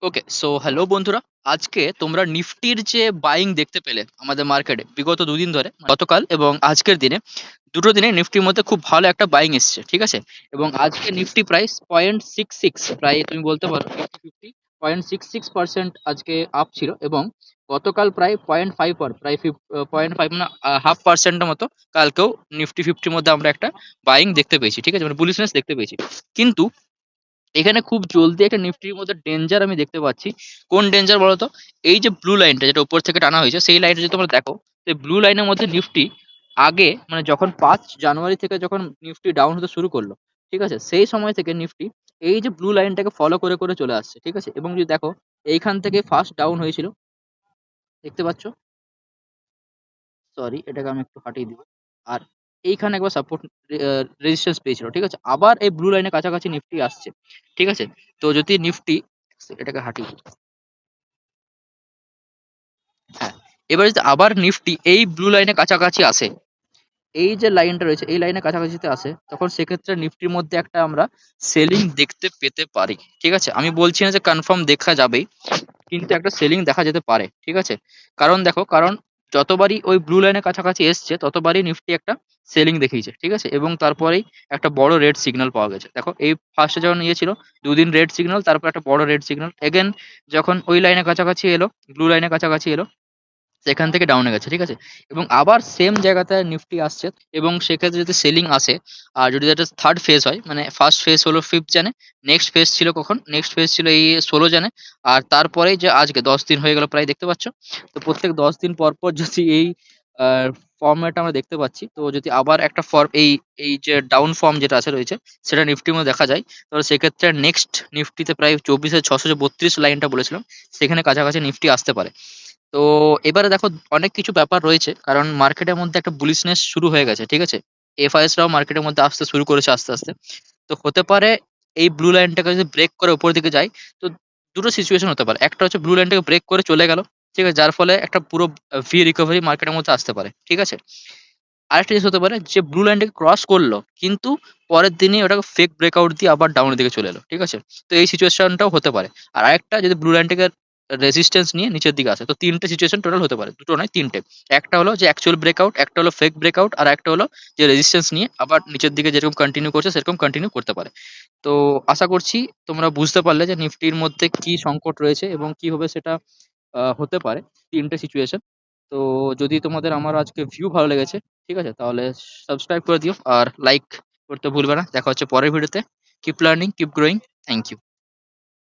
ওকে, so hello বন্ধুরা। আজকে তোমরা নিফটির যে বাইং দেখতে পেলে আমাদের মার্কেটে বিগত দুদিন ধরে, গতকাল এবং আজকের দিনে, দুটো দিনে নিফটির মধ্যে খুব ভালো একটা বাইং এসছে, ঠিক আছে। এবং আজকে নিফটি প্রাইস 0.66, প্রায় তুমি বলতে পারো 0.66% আজকে আপ ছিল। এবং গতকাল প্রায় 0.5, প্রায় 0.5 মানে 0.5% মতো কালকেও নিফটি ফিফটির মধ্যে আমরা একটা বাইং দেখতে পেয়েছি, ঠিক আছে, মানে বুলিশনেস দেখতে পেয়েছি। কিন্তু এখানে খুব জলদি একটা নিফটির মধ্যে ডেঞ্জার আমি দেখতে পাচ্ছি। কোন ডেঞ্জার বলতো? এই যে ব্লু লাইনটা যেটা উপর থেকে টানা হয়েছে, সেই লাইনটা যদি তোমরা দেখো, সেই ব্লু লাইনের মধ্যে নিফটি আগে, মানে যখন 5 জানুয়ারি থেকে যখন নিফটি ডাউন হতে শুরু করলো, ঠিক আছে, সেই সময় থেকে নিফটি এই যে ব্লু লাইনটাকে ফলো করে করে চলে আসছে, ঠিক আছে। এবং যদি দেখো, এইখান থেকে ফার্স্ট ডাউন হয়েছিল, দেখতে পাচ্ছ, সরি এটাকে আমি একটু হাটিয়ে দিব। আর এইখানে একবার সাপোর্ট রেজিস্ট্যান্স পেয়েছিল, ঠিক আছে। আবার এই ব্লু লাইনের কাছাকাছি নিফটি আসছে, ঠিক আছে। তো যদি নিফটি, এটাকে হাঁটিয়ে দিই। হ্যাঁ, এবার যদি আবার নিফটি এই ব্লু লাইনের কাছাকাছি আসে, এই যে লাইনটা রয়েছে এই লাইনের কাছাকাছিতে আসে, তখন সেক্ষেত্রে নিফটির মধ্যে একটা আমরা সেলিং দেখতে পেতে পারি, ঠিক আছে। আমি বলছি না যে কনফার্ম দেখা যাবেই, কিন্তু একটা সেলিং দেখা যেতে পারে, ঠিক আছে। কারণ দেখো, কারণ যতবারই ওই ব্লু লাইনের কাছাকাছি এসছে ততবারই নিফটি একটা সেলিং দেখিয়েছে, ঠিক আছে। এবং তারপরেই একটা বড় রেড সিগন্যাল পাওয়া গেছে। দেখো, এই ফার্স্টে যখন ইয়ে ছিল, দুদিন রেড সিগন্যাল, তারপর একটা বড় রেড সিগন্যাল এগেন, যখন ওই লাইনের কাছাকাছি এলো, ব্লু লাইনের কাছাকাছি এলো, সেখান থেকে ডাউনে গেছে, ঠিক আছে। এবং আবার সেম জায়গাতে নিফটি আসছে। এবং সেক্ষেত্রে যদি সেলিং আসে, আর যদি এটা থার্ড ফেজ হয়, মানে ফার্স্ট ফেজ হলো 5 জানে, নেক্সট ফেজ ছিল কখন, নেক্সট ফেজ ছিল এই 16 জানে, আর তারপরে যে আজকে 10 দিন হয়ে গেল প্রায়, দেখতে পাচ্ছ। তো প্রত্যেক 10 দিন পর পর যদি এই ফর্মেট আমরা দেখতে পাচ্ছি, তো যদি আবার একটা ফর্ম, এই এই যে ডাউন ফর্ম যেটা আছে রয়েছে, সেটা নিফটির মধ্যে দেখা যায়, তাহলে সেক্ষেত্রে নেক্সট নিফটিতে প্রায় 24,632 লাইনটা বলেছিলাম, সেখানে কাছাকাছি নিফটি আসতে পারে। তো এবারে দেখো, অনেক কিছু ব্যাপার রয়েছে, কারণ মার্কেটের মধ্যে একটা বুলিশনেস শুরু হয়ে গেছে, ঠিক আছে। এফআইএস রাও মার্কেটের মধ্যে আসতে শুরু করেছে আস্তে আস্তে। তো হতে পারে এই ব্লু লাইনটাকে যদি ব্রেক করে উপর দিকে যায়, তো দুটো সিচুয়েশন হতে পারে। একটা হচ্ছে ব্লু লাইনটাকে ব্রেক করে চলে গেল, ঠিক আছে, যার ফলে একটা পুরো ভি রিকভারি মার্কেটের মধ্যে আসতে পারে, ঠিক আছে। আরেকটা জিনিস হতে পারে যে ব্লু লাইনটাকে ক্রস করলো, কিন্তু পরের দিনই ওটাকে ফেক ব্রেকআউট দিয়ে আবার ডাউনের দিকে চলে এলো, ঠিক আছে। তো এই সিচুয়েশনটাও হতে পারে। আর আরেকটা, যদি ব্লু লাইনটাকে রেজিস্ট্যান্স নিয়ে নিচের দিকে আসে, তো তিনটে সিচুয়েশন টোটাল হতে পারে, দুটো নয় তিনটে। একটা হলো যে অ্যাকচুয়াল ব্রেকআউট, একটা হলো ফেক ব্রেকআউট, আর একটা হলো যে রেজিস্ট্যান্স নিয়ে আবার নিচের দিকে যেরকম কন্টিনিউ করছে সেরকম কন্টিনিউ করতে পারে। তো আশা করছি তোমরা বুঝতে পারলে যে নিফটির মধ্যে কি সংকট রয়েছে এবং কিভাবে সেটা হতে পারে, তিনটে সিচুয়েশন। তো যদি তোমাদের আমার আজকে ভিউ ভালো লেগেছে, ঠিক আছে, তাহলে সাবস্ক্রাইব করে দিও আর লাইক করতে ভুলবে না। দেখা হচ্ছে পরের ভিডিওতে। Keep learning, keep growing. Thank you.